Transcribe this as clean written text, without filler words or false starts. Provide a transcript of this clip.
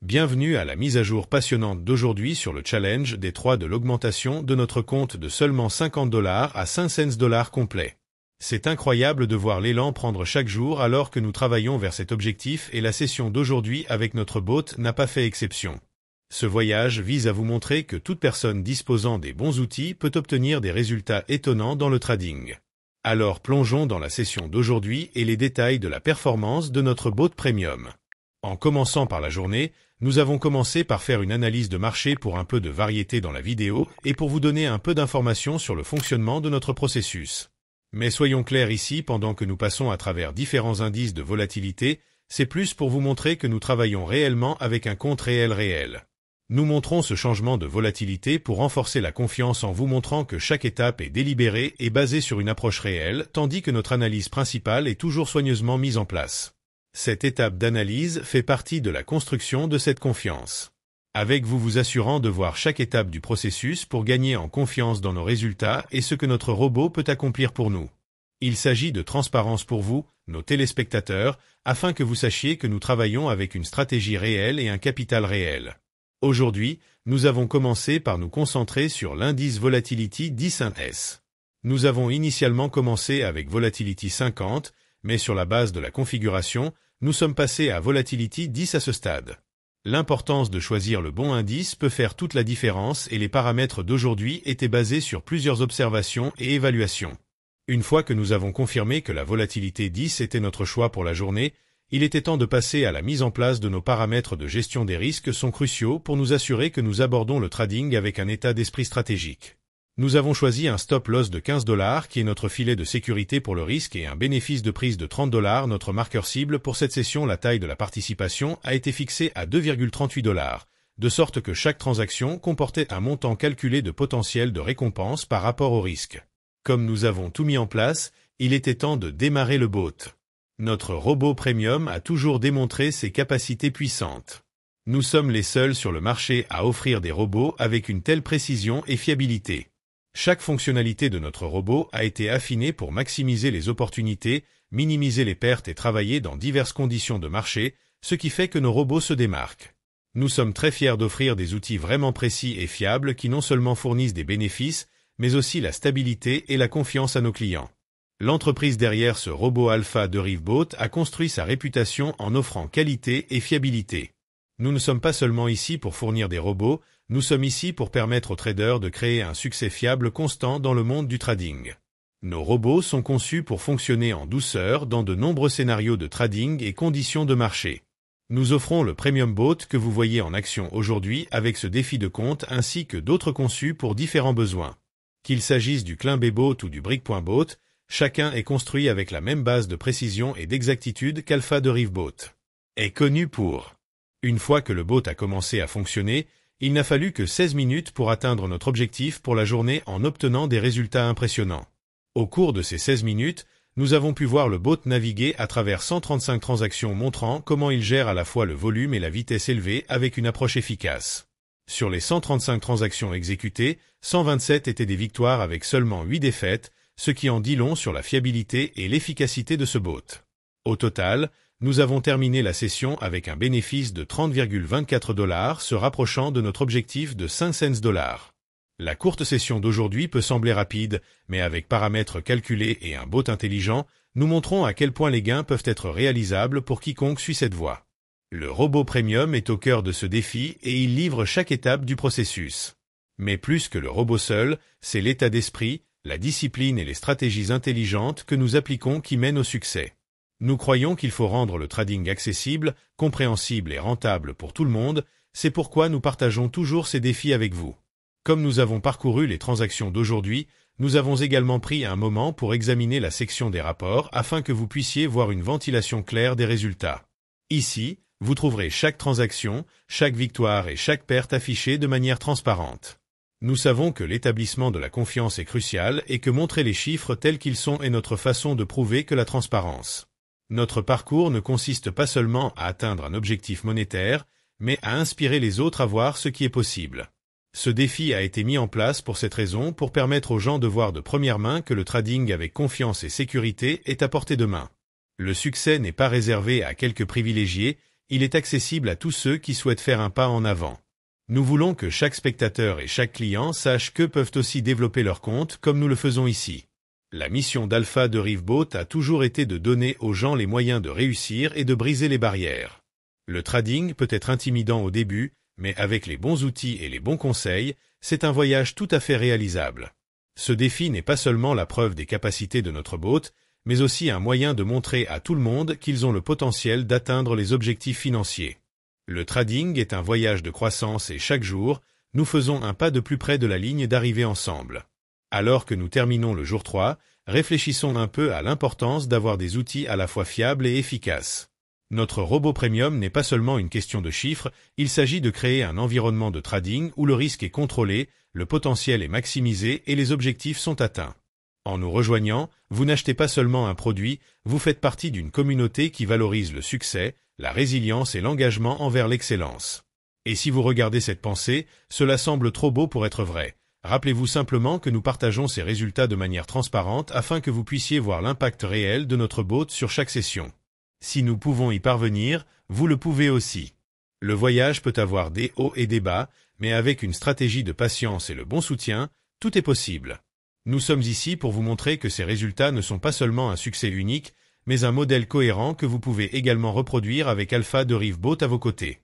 Bienvenue à la mise à jour passionnante d'aujourd'hui sur le challenge des 3 de l'augmentation de notre compte de seulement $50 à 5 cents complet. C'est incroyable de voir l'élan prendre chaque jour alors que nous travaillons vers cet objectif et la session d'aujourd'hui avec notre bot n'a pas fait exception. Ce voyage vise à vous montrer que toute personne disposant des bons outils peut obtenir des résultats étonnants dans le trading. Alors plongeons dans la session d'aujourd'hui et les détails de la performance de notre bot premium. En commençant par la journée, nous avons commencé par faire une analyse de marché pour un peu de variété dans la vidéo et pour vous donner un peu d'informations sur le fonctionnement de notre processus. Mais soyons clairs ici, pendant que nous passons à travers différents indices de volatilité, c'est plus pour vous montrer que nous travaillons réellement avec un compte réel. Nous montrons ce changement de volatilité pour renforcer la confiance en vous montrant que chaque étape est délibérée et basée sur une approche réelle, tandis que notre analyse principale est toujours soigneusement mise en place. Cette étape d'analyse fait partie de la construction de cette confiance. Avec vous assurant de voir chaque étape du processus pour gagner en confiance dans nos résultats et ce que notre robot peut accomplir pour nous. Il s'agit de transparence pour vous, nos téléspectateurs, afin que vous sachiez que nous travaillons avec une stratégie réelle et un capital réel. Aujourd'hui, nous avons commencé par nous concentrer sur l'indice Volatility 10S. Nous avons initialement commencé avec Volatility 50, mais sur la base de la configuration, nous sommes passés à Volatility 10 à ce stade. L'importance de choisir le bon indice peut faire toute la différence et les paramètres d'aujourd'hui étaient basés sur plusieurs observations et évaluations. Une fois que nous avons confirmé que la volatilité 10 était notre choix pour la journée, il était temps de passer à la mise en place de nos paramètres de gestion des risques sont cruciaux pour nous assurer que nous abordons le trading avec un état d'esprit stratégique. Nous avons choisi un stop loss de $15 qui est notre filet de sécurité pour le risque et un bénéfice de prise de $30, notre marqueur cible pour cette session. La taille de la participation a été fixée à $2,38, de sorte que chaque transaction comportait un montant calculé de potentiel de récompense par rapport au risque. Comme nous avons tout mis en place, il était temps de démarrer le bot. Notre robot premium a toujours démontré ses capacités puissantes. Nous sommes les seuls sur le marché à offrir des robots avec une telle précision et fiabilité. Chaque fonctionnalité de notre robot a été affinée pour maximiser les opportunités, minimiser les pertes et travailler dans diverses conditions de marché, ce qui fait que nos robots se démarquent. Nous sommes très fiers d'offrir des outils vraiment précis et fiables qui non seulement fournissent des bénéfices, mais aussi la stabilité et la confiance à nos clients. L'entreprise derrière ce robot alpha de Rivebot a construit sa réputation en offrant qualité et fiabilité. Nous ne sommes pas seulement ici pour fournir des robots, nous sommes ici pour permettre aux traders de créer un succès fiable constant dans le monde du trading. Nos robots sont conçus pour fonctionner en douceur dans de nombreux scénarios de trading et conditions de marché. Nous offrons le Premium Bot que vous voyez en action aujourd'hui avec ce défi de compte ainsi que d'autres conçus pour différents besoins. Qu'il s'agisse du Climbé Bot ou du Brick.bot, chacun est construit avec la même base de précision et d'exactitude qu'Alpha de Rivebot est connu pour. Une fois que le bot a commencé à fonctionner, il n'a fallu que 16 minutes pour atteindre notre objectif pour la journée en obtenant des résultats impressionnants. Au cours de ces 16 minutes, nous avons pu voir le bot naviguer à travers 135 transactions montrant comment il gère à la fois le volume et la vitesse élevée avec une approche efficace. Sur les 135 transactions exécutées, 127 étaient des victoires avec seulement 8 défaites, ce qui en dit long sur la fiabilité et l'efficacité de ce bot. Au total, nous avons terminé la session avec un bénéfice de $30,24, se rapprochant de notre objectif de 5 cents. La courte session d'aujourd'hui peut sembler rapide, mais avec paramètres calculés et un bot intelligent, nous montrons à quel point les gains peuvent être réalisables pour quiconque suit cette voie. Le robot premium est au cœur de ce défi et il livre chaque étape du processus. Mais plus que le robot seul, c'est l'état d'esprit, la discipline et les stratégies intelligentes que nous appliquons qui mènent au succès. Nous croyons qu'il faut rendre le trading accessible, compréhensible et rentable pour tout le monde, c'est pourquoi nous partageons toujours ces défis avec vous. Comme nous avons parcouru les transactions d'aujourd'hui, nous avons également pris un moment pour examiner la section des rapports afin que vous puissiez voir une ventilation claire des résultats. Ici, vous trouverez chaque transaction, chaque victoire et chaque perte affichée de manière transparente. Nous savons que l'établissement de la confiance est crucial et que montrer les chiffres tels qu'ils sont est notre façon de prouver que la transparence. Notre parcours ne consiste pas seulement à atteindre un objectif monétaire, mais à inspirer les autres à voir ce qui est possible. Ce défi a été mis en place pour cette raison pour permettre aux gens de voir de première main que le trading avec confiance et sécurité est à portée de main. Le succès n'est pas réservé à quelques privilégiés, il est accessible à tous ceux qui souhaitent faire un pas en avant. Nous voulons que chaque spectateur et chaque client sachent qu'eux peuvent aussi développer leur compte comme nous le faisons ici. La mission d'Alpha de Riveboat a toujours été de donner aux gens les moyens de réussir et de briser les barrières. Le trading peut être intimidant au début, mais avec les bons outils et les bons conseils, c'est un voyage tout à fait réalisable. Ce défi n'est pas seulement la preuve des capacités de notre boat, mais aussi un moyen de montrer à tout le monde qu'ils ont le potentiel d'atteindre les objectifs financiers. Le trading est un voyage de croissance et chaque jour, nous faisons un pas de plus près de la ligne d'arrivée ensemble. Alors que nous terminons le jour 3, réfléchissons un peu à l'importance d'avoir des outils à la fois fiables et efficaces. Notre robot premium n'est pas seulement une question de chiffres, il s'agit de créer un environnement de trading où le risque est contrôlé, le potentiel est maximisé et les objectifs sont atteints. En nous rejoignant, vous n'achetez pas seulement un produit, vous faites partie d'une communauté qui valorise le succès, la résilience et l'engagement envers l'excellence. Et si vous regardez cette pensée, cela semble trop beau pour être vrai. Rappelez-vous simplement que nous partageons ces résultats de manière transparente afin que vous puissiez voir l'impact réel de notre boat sur chaque session. Si nous pouvons y parvenir, vous le pouvez aussi. Le voyage peut avoir des hauts et des bas, mais avec une stratégie de patience et le bon soutien, tout est possible. Nous sommes ici pour vous montrer que ces résultats ne sont pas seulement un succès unique, mais un modèle cohérent que vous pouvez également reproduire avec Alpha de Riveboat à vos côtés.